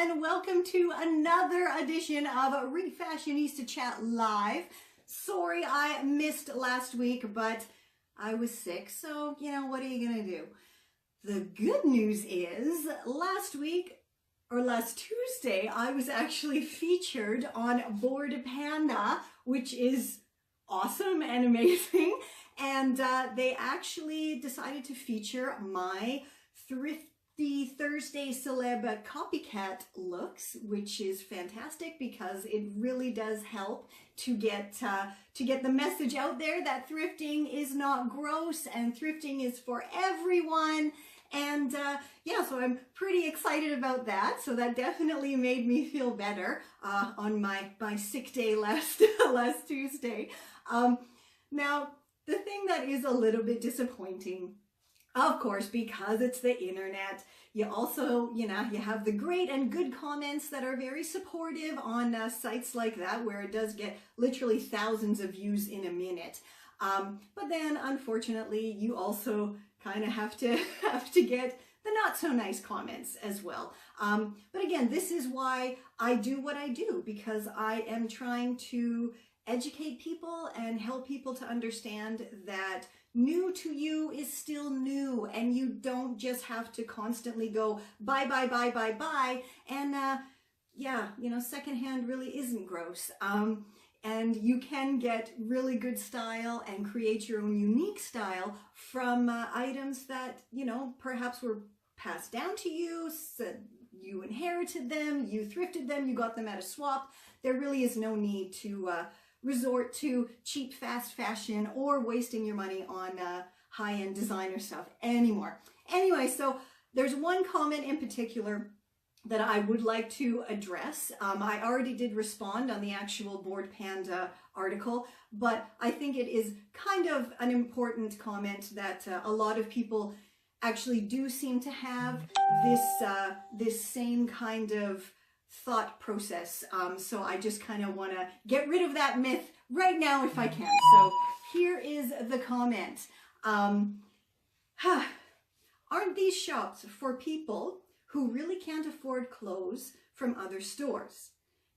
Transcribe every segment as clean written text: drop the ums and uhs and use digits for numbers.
and welcome to another edition of Refashionista Chat Live. Sorry I missed last week, but I was sick, so what are you gonna do? The good news is last Tuesday, I was actually featured on Board Panda, which is awesome and amazing. And they actually decided to feature my thrifty Thursday celeb copycat looks, which is fantastic because it really does help to get the message out there that thrifting is not gross and thrifting is for everyone. And yeah, so I'm pretty excited about that. So that definitely made me feel better on my sick day last Tuesday. Now, the thing that is a little bit disappointing, of course, because it's the internet, you also, you have the great and good comments that are very supportive on sites like that, where it does get literally thousands of views in a minute. But then, unfortunately, you also kind of have to get the not so nice comments as well. But again, this is why I do what I do, because I am trying to educate people and help people to understand that new to you is still new, and you don't just have to constantly go buy, buy, buy, buy, buy. And yeah, secondhand really isn't gross. And you can get really good style and create your own unique style from items that, perhaps were passed down to you, so you inherited them, you thrifted them, you got them at a swap. There really is no need to resort to cheap fast fashion or wasting your money on high-end designer stuff anymore. Anyway, so there's one comment in particular that I would like to address. I already did respond on the actual Board Panda article, but I think it is kind of an important comment that a lot of people actually do seem to have this same kind of thought process. So I just kind of want to get rid of that myth right now if I can. So here is the comment. Aren't these shops for people who really can't afford clothes from other stores?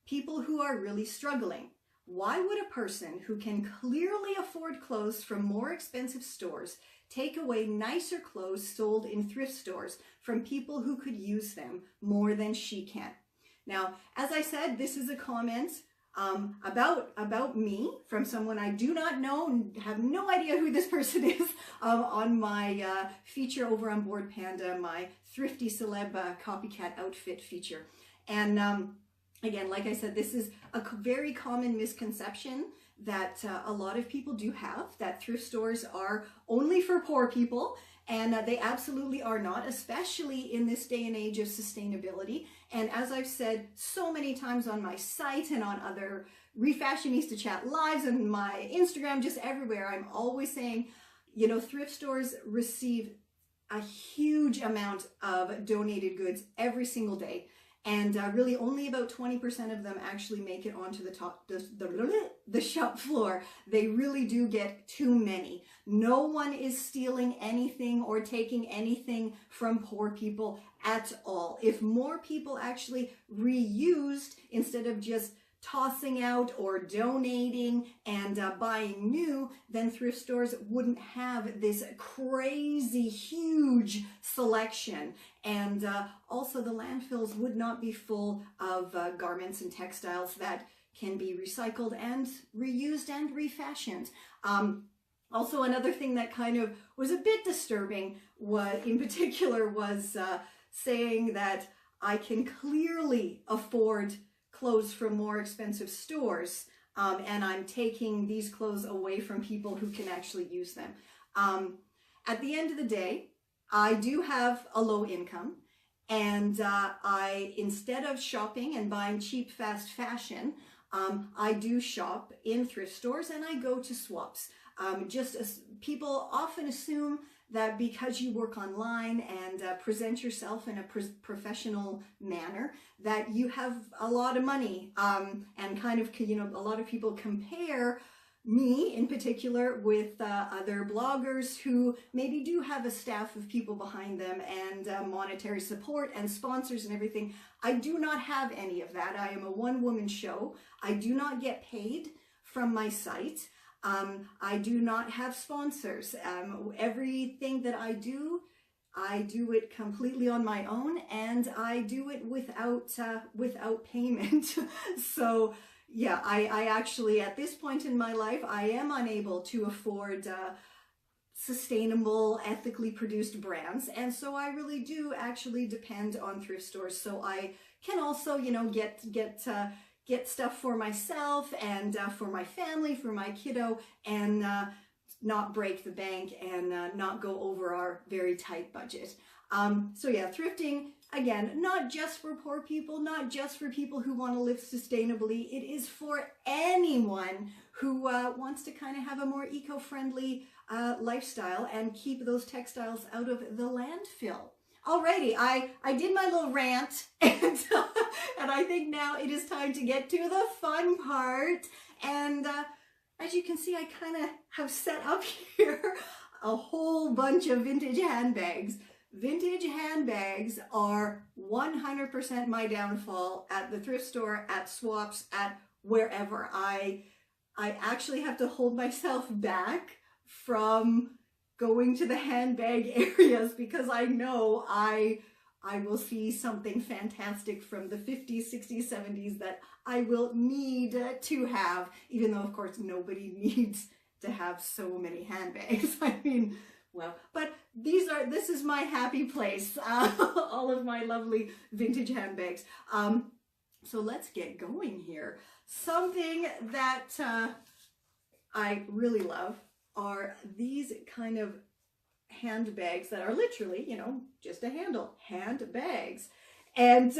People who are really struggling. Why would a person who can clearly afford clothes from more expensive stores take away nicer clothes sold in thrift stores from people who could use them more than she can? Now, as I said, this is a comment about me from someone I do not know and have no idea who this person is, on my feature over on Board Panda, my thrifty celeb copycat outfit feature. And again, like I said, this is a very common misconception that a lot of people do have, that thrift stores are only for poor people. And they absolutely are not, especially in this day and age of sustainability. And as I've said so many times on my site and on other Refashionista Chat lives and my Instagram, just everywhere, I'm always saying, thrift stores receive a huge amount of donated goods every single day. And really only about 20% of them actually make it onto the shop floor. They really do get too many. No one is stealing anything or taking anything from poor people at all. If more people actually reused instead of just tossing out or donating and buying new, then thrift stores wouldn't have this crazy huge selection. And also the landfills would not be full of garments and textiles that can be recycled and reused and refashioned. Also, another thing that kind of was a bit disturbing was saying that I can clearly afford clothes from more expensive stores, and I'm taking these clothes away from people who can actually use them. At the end of the day, I do have a low income, and instead of shopping and buying cheap fast fashion, I do shop in thrift stores and I go to swaps. Just as people often assume that because you work online and present yourself in a professional manner, that you have a lot of money, and kind of, a lot of people compare me in particular with other bloggers who maybe do have a staff of people behind them and monetary support and sponsors and everything. I do not have any of that. I am a one-woman show. I do not get paid from my site. I do not have sponsors. Everything that I do it completely on my own, and I do it without payment. So yeah, I actually, at this point in my life, I am unable to afford sustainable, ethically produced brands. And so I really do actually depend on thrift stores. So I can also, you know, get stuff for myself and for my family, for my kiddo, and not break the bank and not go over our very tight budget. So yeah, thrifting, again, not just for poor people, not just for people who want to live sustainably. It is for anyone who wants to kind of have a more eco-friendly lifestyle and keep those textiles out of the landfill. Alrighty, I did my little rant, and I think now it is time to get to the fun part. And as you can see, I kind of have set up here a whole bunch of vintage handbags. Vintage handbags are 100% my downfall at the thrift store, at swaps, at wherever. I actually have to hold myself back from going to the handbag areas because I know I will see something fantastic from the 50s, 60s, 70s that I will need to have, even though of course nobody needs to have so many handbags. I mean, well, but this is my happy place, all of my lovely vintage handbags. So let's get going here. Something that I really love are these kind of handbags that are literally, you know, just a handle, handbags. And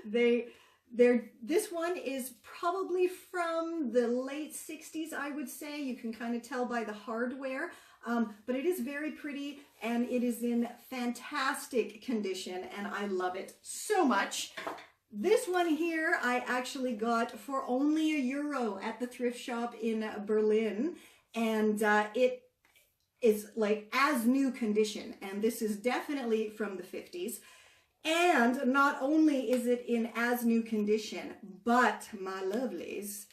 this one is probably from the late 60s, I would say. You can kind of tell by the hardware, but it is very pretty and it is in fantastic condition and I love it so much. This one here I actually got for only €1 at the thrift shop in Berlin, and it is like as new condition, and this is definitely from the 50s. And not only is it in as new condition, but my lovelies,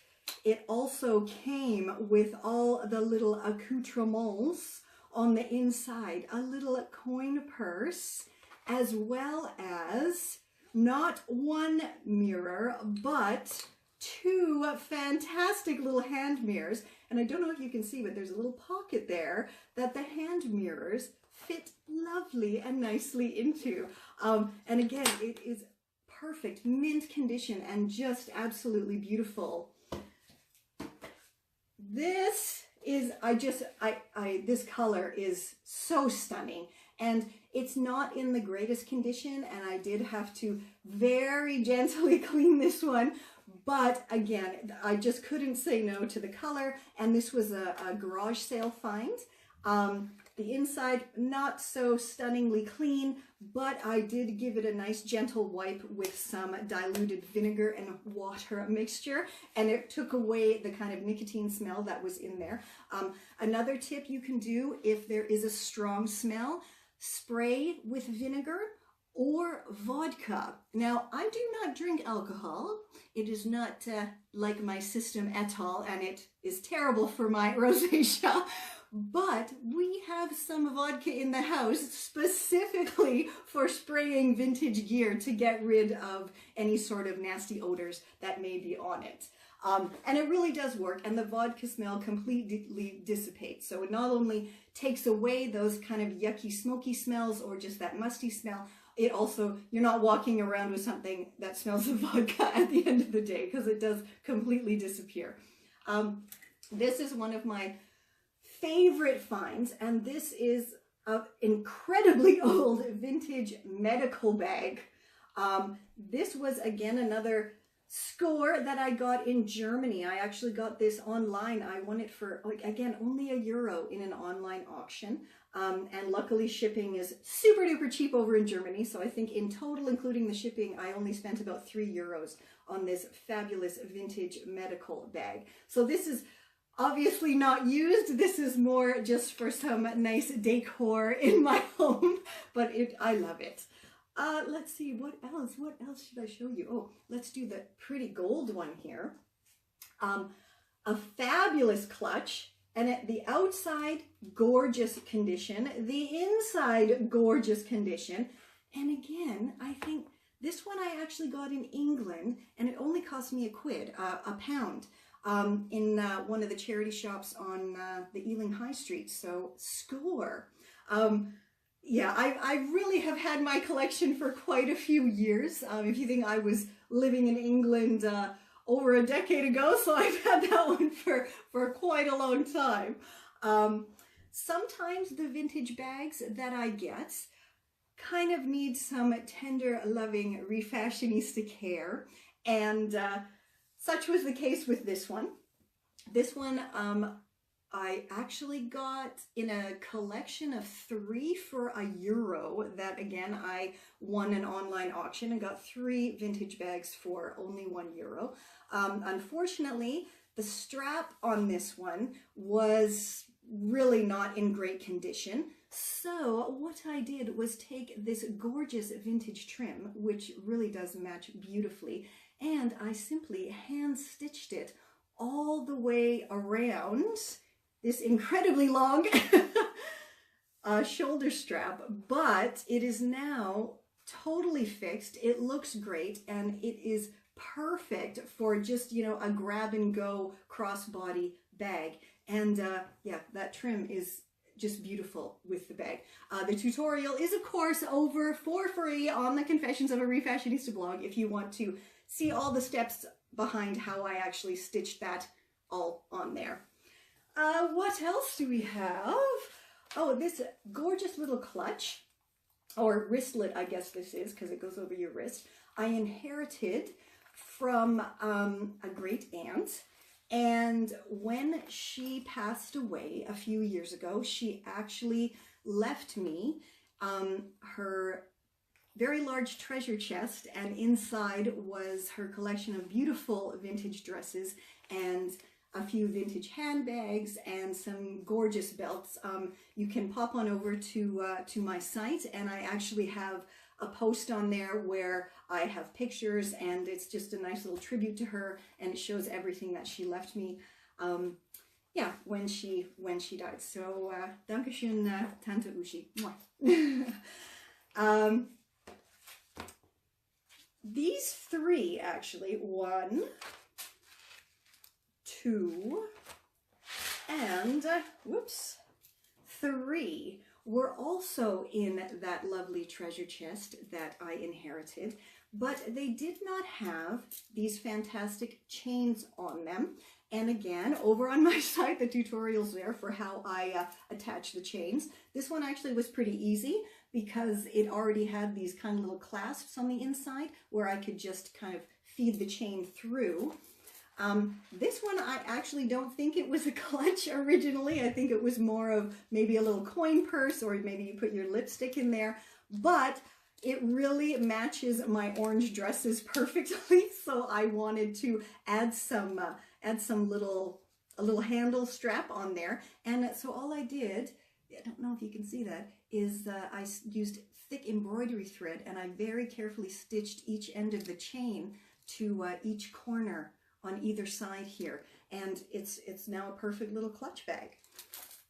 it also came with all the little accoutrements on the inside, a little coin purse, as well as not one mirror, but two fantastic little hand mirrors. And I don't know if you can see, but there's a little pocket there that the hand mirrors fit lovely and nicely into. And again, it is perfect, mint condition, and just absolutely beautiful. This is, this color is so stunning, and it's not in the greatest condition, and I did have to very gently clean this one. But again, I just couldn't say no to the color, and this was a garage sale find. The inside, not so stunningly clean, but I did give it a nice gentle wipe with some diluted vinegar and water mixture, and it took away the kind of nicotine smell that was in there. Another tip you can do if there is a strong smell, spray with vinegar or vodka. Now, I do not drink alcohol. It is not like my system at all, and it is terrible for my rosacea. But we have some vodka in the house specifically for spraying vintage gear to get rid of any sort of nasty odors that may be on it. And it really does work, and the vodka smell completely dissipates. So it not only takes away those kind of yucky, smoky smells or just that musty smell, it also, you're not walking around with something that smells of vodka at the end of the day, because it does completely disappear. This is one of my favorite finds, and this is an incredibly old vintage medical bag. This was again another score that I got in Germany. I actually got this online. I won it for, like, again, only €1 in an online auction. And luckily shipping is super duper cheap over in Germany. So I think in total, including the shipping, I only spent about €3 on this fabulous vintage medical bag. So this is obviously not used. This is more just for some nice decor in my home, but I love it. Let's see, what else should I show you? Oh, let's do the pretty gold one here. A fabulous clutch, and at the outside, gorgeous condition. The inside, gorgeous condition. And again, I think this one I actually got in England, and it only cost me a pound, in one of the charity shops on the Ealing High Street. So score. Yeah, I really have had my collection for quite a few years. If you think I was living in England over a decade ago, so I've had that one for quite a long time. Sometimes the vintage bags that I get kind of need some tender, loving refashionista care, and such was the case with this one. This one I actually got in a collection of 3 for €1. That again, I won an online auction and got 3 vintage bags for only €1. Unfortunately, the strap on this one was really not in great condition. So what I did was take this gorgeous vintage trim, which really does match beautifully, and I simply hand stitched it all the way around this incredibly long shoulder strap, but it is now totally fixed. It looks great, and it is perfect for just, you know, a grab and go crossbody bag. And yeah, that trim is just beautiful with the bag. The tutorial is of course over for free on the Confessions of a Refashionista blog if you want to see all the steps behind how I actually stitched that all on there. What else do we have? Oh, this gorgeous little clutch, or wristlet, I guess this is, because it goes over your wrist. I inherited from a great aunt, and when she passed away a few years ago, she actually left me her very large treasure chest, and inside was her collection of beautiful vintage dresses and a few vintage handbags and some gorgeous belts. You can pop on over to my site, and I actually have a post on there where I have pictures, and it's just a nice little tribute to her, and it shows everything that she left me. Yeah, when she died. So Dankeschön, Tante Uschi. These 3 actually, 1, 2, and whoops, 3 were also in that lovely treasure chest that I inherited, but they did not have these fantastic chains on them. And again, over on my site, the tutorial's there for how I attach the chains. This one actually was pretty easy because it already had these kind of little clasps on the inside where I could just kind of feed the chain through. This one, I actually don't think it was a clutch originally. I think it was more of maybe a little coin purse, or maybe you put your lipstick in there, but it really matches my orange dresses perfectly. So I wanted to add a little handle strap on there. And so all I did, I don't know if you can see that, is I used thick embroidery thread, and I very carefully stitched each end of the chain to each corner on either side here, and it's now a perfect little clutch bag.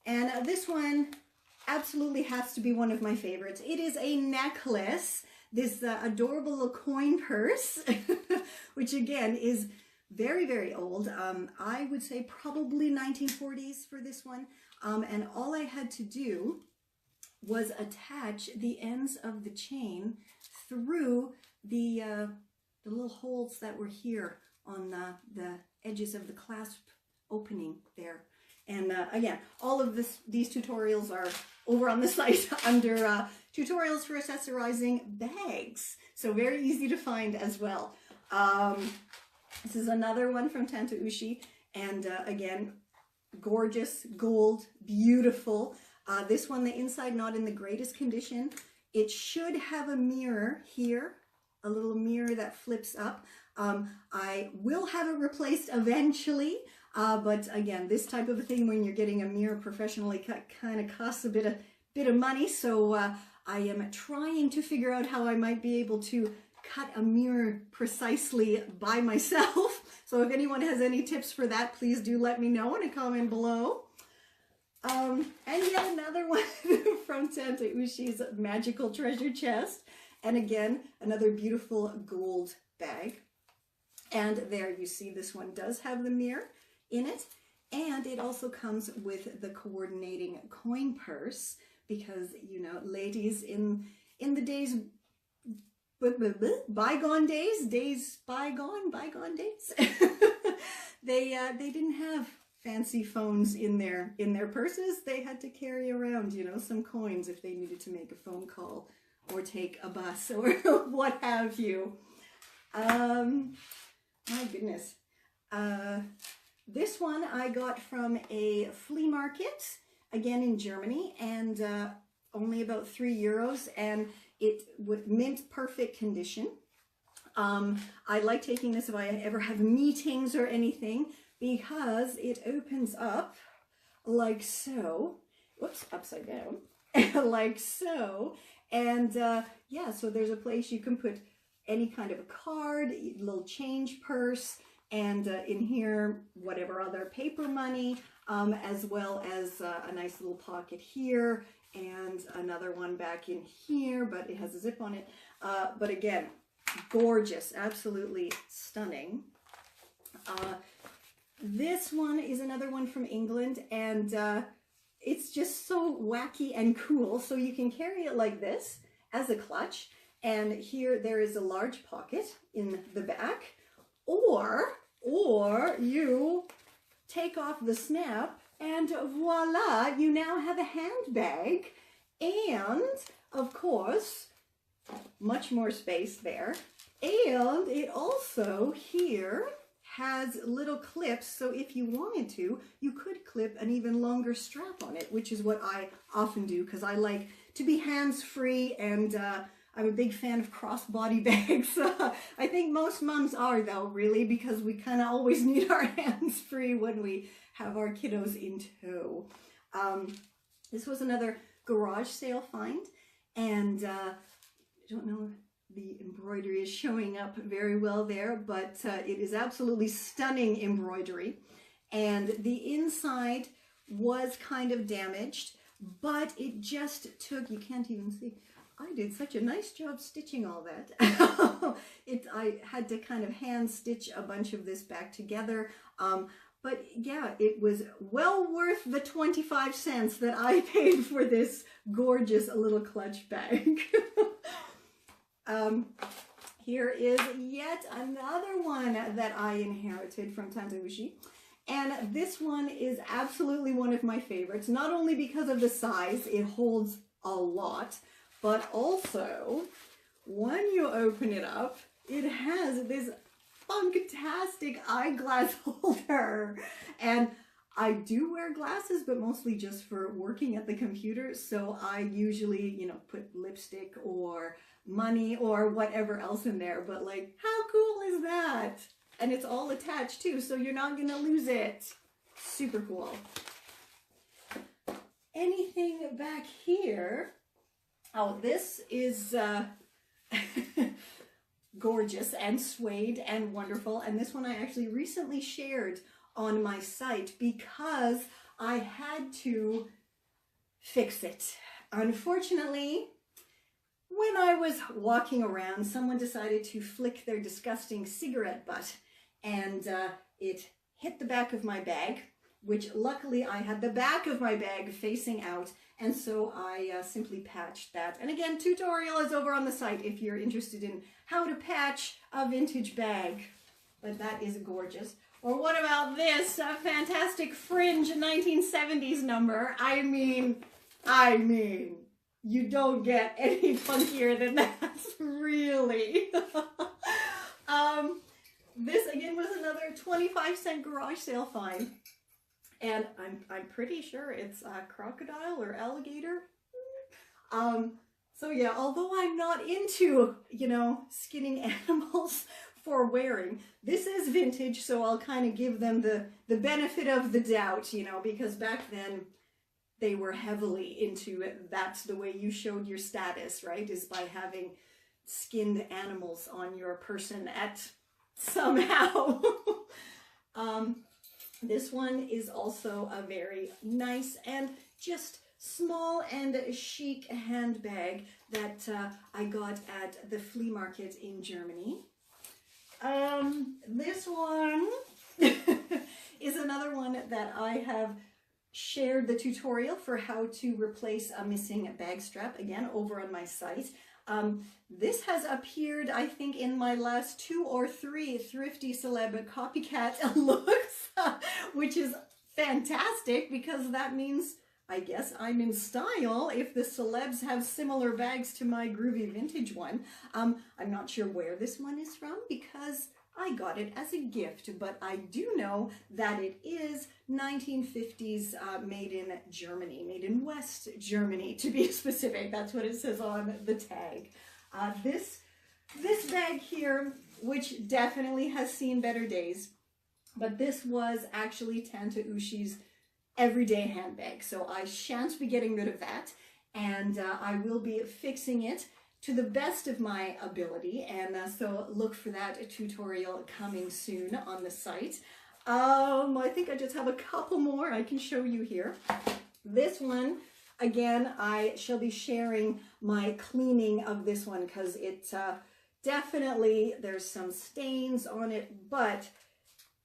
And this one absolutely has to be one of my favorites. It is a necklace, this adorable little coin purse, which again is very, very old. I would say probably 1940s for this one, and all I had to do was attach the ends of the chain through the little holes that were here on the edges of the clasp opening there. And again, all of these tutorials are over on the site under tutorials for accessorizing bags. So very easy to find as well. This is another one from Tante Uschi, and again, gorgeous, gold, beautiful. This one, the inside not in the greatest condition. It should have a mirror here, a little mirror that flips up. I will have it replaced eventually. But again, this type of a thing, when you're getting a mirror professionally cut, kind of costs a bit of money. So I am trying to figure out how I might be able to cut a mirror precisely by myself. So if anyone has any tips for that, please do let me know in a comment below. And yet another one from Tante Ushi's Magical Treasure Chest. And again, another beautiful gold bag. And there you see this one does have the mirror in it. And it also comes with the coordinating coin purse, because, you know, ladies in the days, bygone days, bygone days, they didn't have fancy phones in their purses. They had to carry around, you know, some coins if they needed to make a phone call or take a bus or what have you. My goodness. This one I got from a flea market, again in Germany, and only about €3, and it with mint perfect condition. I like taking this if I ever have meetings or anything, because it opens up like so. Whoops, upside down. Like so. And yeah, so there's a place you can put any kind of a card, little change purse, and in here, whatever other paper money, as well as a nice little pocket here, and another one back in here, but it has a zip on it. But again, gorgeous, absolutely stunning. This one is another one from England, and it's just so wacky and cool. So you can carry it like this as a clutch, and here there is a large pocket in the back, or you take off the snap and voila, you now have a handbag, and of course, much more space there. And it also here has little clips, so if you wanted to, you could clip an even longer strap on it, which is what I often do, because I like to be hands-free, and I'm a big fan of crossbody bags. I think most moms are, though, really, because we kind of always need our hands free when we have our kiddos in tow. This was another garage sale find, and I don't know if the embroidery is showing up very well there, but it is absolutely stunning embroidery. And the inside was kind of damaged, but it just took, you can't even see, I did such a nice job stitching all that. I had to kind of hand stitch a bunch of this back together. But yeah, it was well worth the 25 cents that I paid for this gorgeous little clutch bag. Here is yet another one that I inherited from Tante Ushi. And this one is absolutely one of my favorites, not only because of the size, it holds a lot, but also when you open it up, it has this fantastic eyeglass holder. And I do wear glasses, but mostly just for working at the computer. So I usually, you know, put lipstick or money or whatever else in there. But like, how cool is that? And it's all attached too, so you're not gonna lose it. Super cool. Anything back here? Oh, this is gorgeous and suede and wonderful. And this one I actually recently shared on my site because I had to fix it. Unfortunately, when I was walking around, someone decided to flick their disgusting cigarette butt, and it hit the back of my bag, which luckily I had the back of my bag facing out, and so I simply patched that. And again, tutorial is over on the site if you're interested in how to patch a vintage bag. But that is gorgeous. Or what about this fantastic fringe 1970s number? I mean, you don't get any funkier than that, really. This again was another 25-cent garage sale find, and I'm pretty sure it's a crocodile or alligator. So yeah, although I'm not into, you know, skinning animals for wearing. This is vintage, so I'll kind of give them the benefit of the doubt, you know, because back then they were heavily into it. That's the way you showed your status, right? Is by having skinned animals on your person at somehow. This one is also a very nice and just small and chic handbag that I got at the flea market in Germany. This one is another one that I have shared the tutorial for how to replace a missing bag strap, again, over on my site. This has appeared, I think, in my last 2 or 3 Thrifty Celeb copycat looks, which is fantastic because that means, I guess, I'm in style if the celebs have similar bags to my groovy vintage one. I'm not sure where this one is from because I got it as a gift, but I do know that it is 1950s made in Germany, made in West Germany to be specific. That's what it says on the tag. This bag here, which definitely has seen better days, but this was actually Tante Ushi's everyday handbag, so I shan't be getting rid of that, and I will be fixing it to the best of my ability, and so look for that tutorial coming soon on the site. I think I just have a couple more I can show you here. This one, again, I shall be sharing my cleaning of this one because it definitely, there's some stains on it, but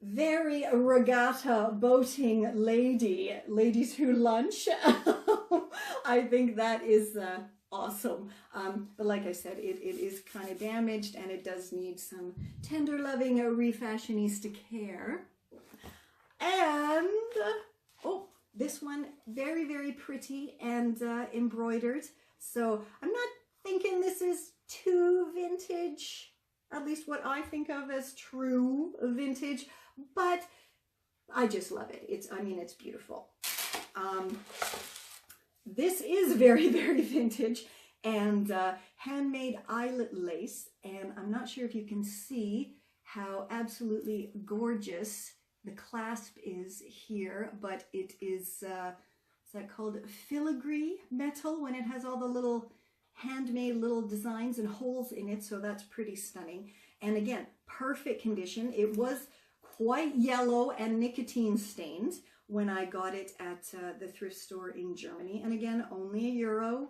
very regatta boating ladies who lunch. I think that is awesome. But like I said, it is kind of damaged and it does need some tender loving refashionista care. And oh, this one, very, very pretty and embroidered. So I'm not thinking this is too vintage, at least what I think of as true vintage, but I just love it. I mean, it's beautiful. This is very, very vintage and handmade eyelet lace. And I'm not sure if you can see how absolutely gorgeous the clasp is here, but it is, is that called filigree metal when it has all the little handmade little designs and holes in it. So that's pretty stunning. And again, perfect condition. It was quite yellow and nicotine stained when I got it at the thrift store in Germany. And again, only €1.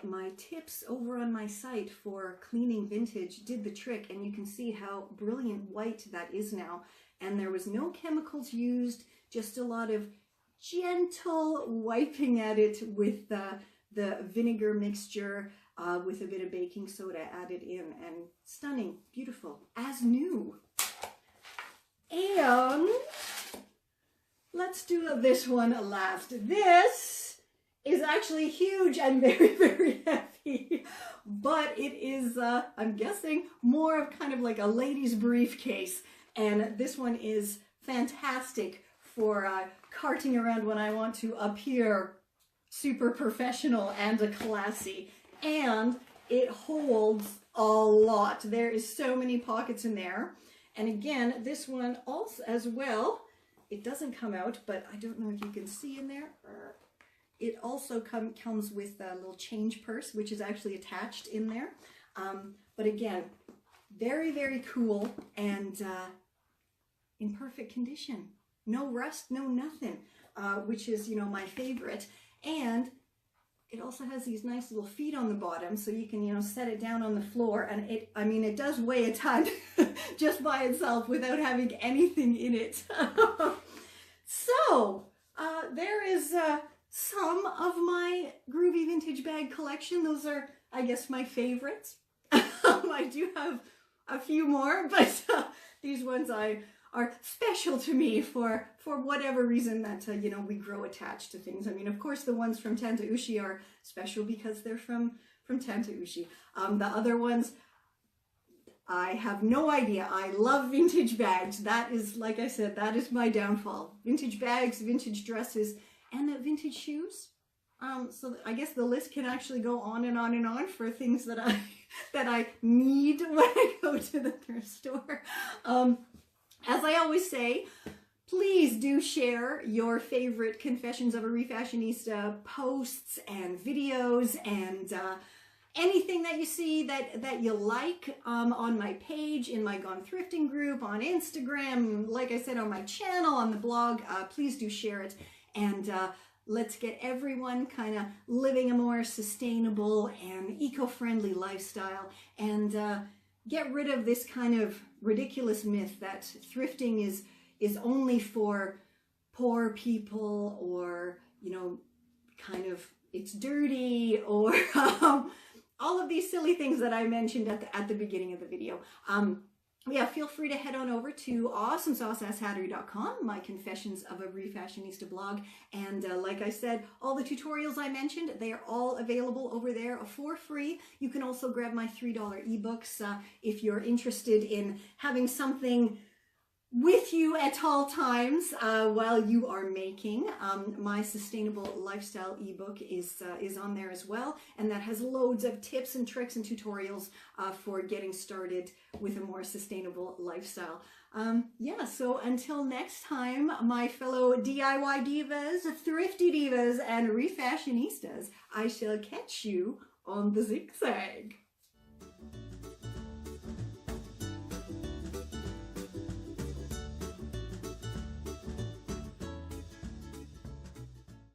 My tips over on my site for cleaning vintage did the trick, and you can see how brilliant white that is now. And there was no chemicals used, just a lot of gentle wiping at it with the vinegar mixture with a bit of baking soda added in, and stunning, beautiful, as new. And let's do this one last. This is actually huge and very, very heavy, but it is, I'm guessing, more of kind of like a lady's briefcase. And this one is fantastic for carting around when I want to appear super professional and classy. And it holds a lot. There is so many pockets in there. And again, this one also as well, it doesn't come out, but I don't know if you can see in there. It also comes with a little change purse, which is actually attached in there. But again, very, very cool and in perfect condition. No rust, no nothing, which is, you know, my favorite. And it also has these nice little feet on the bottom, so you can, you know, set it down on the floor. And it, I mean, it does weigh a ton just by itself without having anything in it. So there is some of my groovy vintage bag collection. Those are, I guess, my favorites. I do have a few more, but these ones are special to me for whatever reason that, you know, we grow attached to things. I mean, of course, the ones from Tante Ushi are special because they're from Tante Ushi. The other ones, I have no idea. I love vintage bags. That is, like I said, that is my downfall. Vintage bags, vintage dresses, and vintage shoes. So I guess the list can actually go on and on and on for things that I that I need when I go to the thrift store. As I always say, please do share your favorite Confessions of a Refashionista posts and videos and anything that you see that you like on my page, in my Gone Thrifting group, on Instagram, like I said, on my channel, on the blog. Please do share it, and let's get everyone kind of living a more sustainable and eco-friendly lifestyle, and get rid of this kind of ridiculous myth that thrifting is only for poor people, or, you know, kind of it's dirty, or all of these silly things that I mentioned at the beginning of the video. Yeah, feel free to head on over to awesomesauceasshattery.com, my Confessions of a Refashionista blog. And like I said, all the tutorials I mentioned, they are all available over there for free. You can also grab my $3 ebooks if you're interested in having something with you at all times while you are making. My sustainable lifestyle ebook is on there as well, and that has loads of tips and tricks and tutorials for getting started with a more sustainable lifestyle. Yeah, so until next time, my fellow DIY divas, thrifty divas, and refashionistas, I shall catch you on the zigzag.